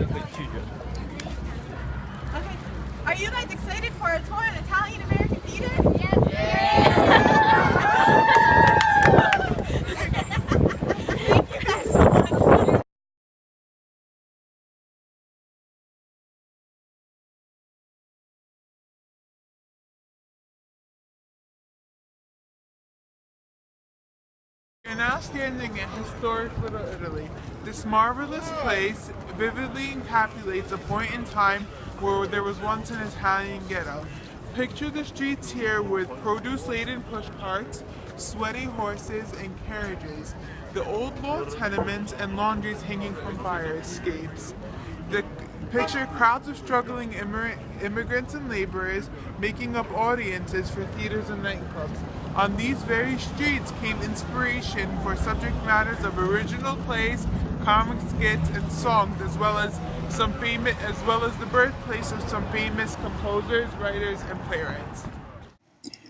with children. Okay. Are you guys excited for a tour in Italian American theater? Thank you guys so much. You're now standing in historic Little Italy. This marvelous place vividly encapsulates a point in time where there was once an Italian ghetto. Picture the streets here with produce-laden push carts, sweaty horses, and carriages, the old law tenements and laundries hanging from fire escapes. Picture crowds of struggling immigrants and laborers making up audiences for theaters and nightclubs. On these very streets came inspiration for subject matters of original plays, comic skits, and songs, as well as the birthplace of some famous composers, writers, and playwrights.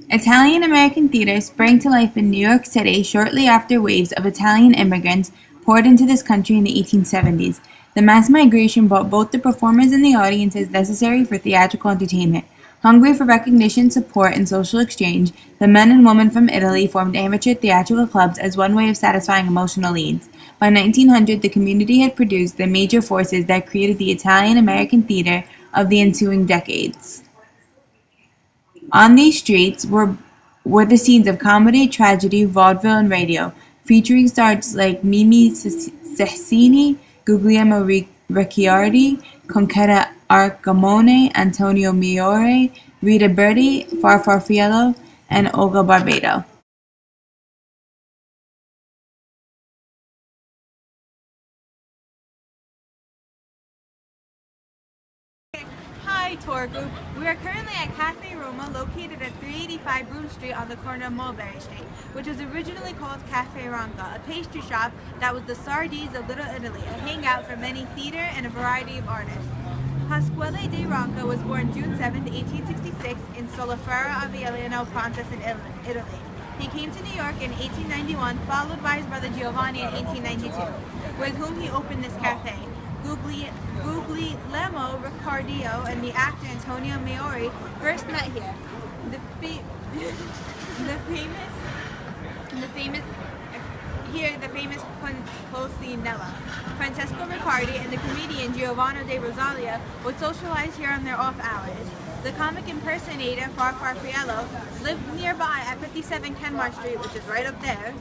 Italian American theater sprang to life in New York City shortly after waves of Italian immigrants poured into this country in the 1870s. The mass migration brought both the performers and the audiences necessary for theatrical entertainment. Hungry for recognition, support, and social exchange, the men and women from Italy formed amateur theatrical clubs as one way of satisfying emotional needs. By 1900, the community had produced the major forces that created the Italian American theater of the ensuing decades. On these streets were the scenes of comedy, tragedy, vaudeville, and radio, featuring stars like Mimi Cecchini, Guglielmo Ricciardi, Conchetta Arcamone, Antonio Miore, Rita Berti, Farfarfiello, and Olga Barbado. Hi, tour group. We are currently at Cafe Roma, located at 385 Broome Street on the corner of Mulberry Street, which was originally called Cafe Ronca, a pastry shop that was the Sardi's of Little Italy, a hangout for many theater and a variety of artists. Pasquale de Ronca was born June 7, 1866 in Solifera Avellino, Pontus in Italy. He came to New York in 1891, followed by his brother Giovanni in 1892, with whom he opened this cafe. Guglielmo Ricciardo and the actor Antonio Miore first met here. The famous Pulcinella. Francesco Riccardi and the comedian Giovanni de Rosalia would socialize here on their off hours. The comic impersonator Farfarfiello lived nearby at 57 Kenmore Street, which is right up there,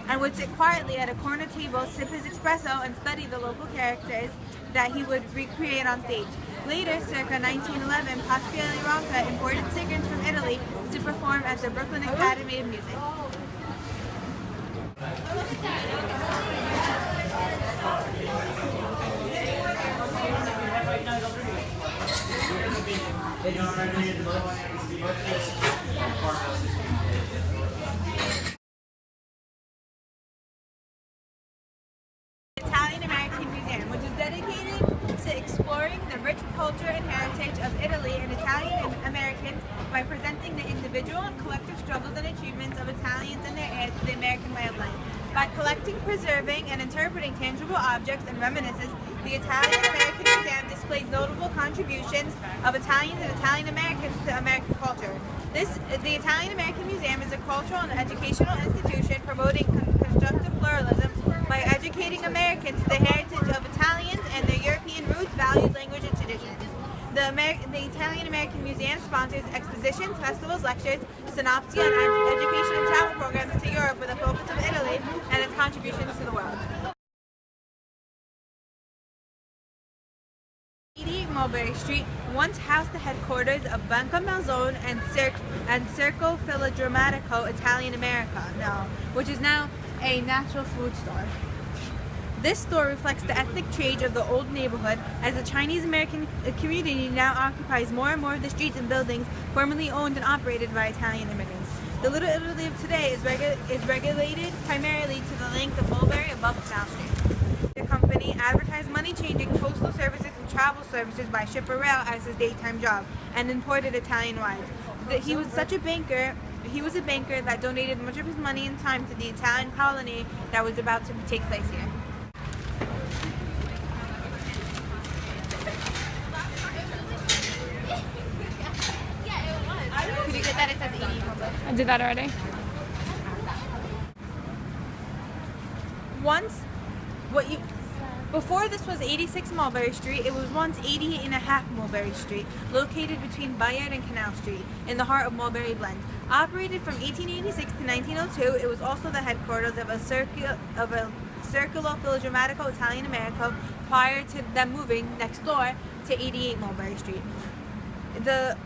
and would sit quietly at a corner table, sip his espresso, and study the local characters that he would recreate on stage. Later, circa 1911, Pasquale Ronca imported singers from Italy to perform at the Brooklyn Academy of Music. Italian American Museum, which is dedicated to exploring the rich culture and heritage of Italy and Italian Americans by presenting the individual and collective struggles and achievements of Italians and their heirs to the American way of life. By collecting, preserving, and interpreting tangible objects and reminiscences, the Italian American Museum displays notable contributions of Italians and Italian Americans to American culture. The Italian American Museum is a cultural and educational institution promoting constructive pluralism by educating Americans to the heritage of Italians and their European roots, values, language, and traditions. The Italian American Museum sponsors expositions, festivals, lectures, synopsia, and education and travel programs to Europe with a focus of Italy and its contributions to the world. Mulberry Street once housed the headquarters of Banca Malzone and Circo Filodrammatico Italian America, which is now a natural food store. This store reflects the ethnic change of the old neighborhood as the Chinese American community now occupies more and more of the streets and buildings formerly owned and operated by Italian immigrants. The Little Italy of today is regulated primarily to the length of Mulberry above Canal Street. The company advertised money-changing postal services and travel services by ship or rail as his daytime job, and imported Italian wives. He was a banker that donated much of his money and time to the Italian colony that was about to take place here. did that already. Before this was 86 Mulberry Street, it was once 88.5 Mulberry Street, located between Bayard and Canal Street, in the heart of Mulberry Bend. Operated from 1886 to 1902, it was also the headquarters of a circular philodrammatical Italian America prior to them moving next door to 88 Mulberry Street. The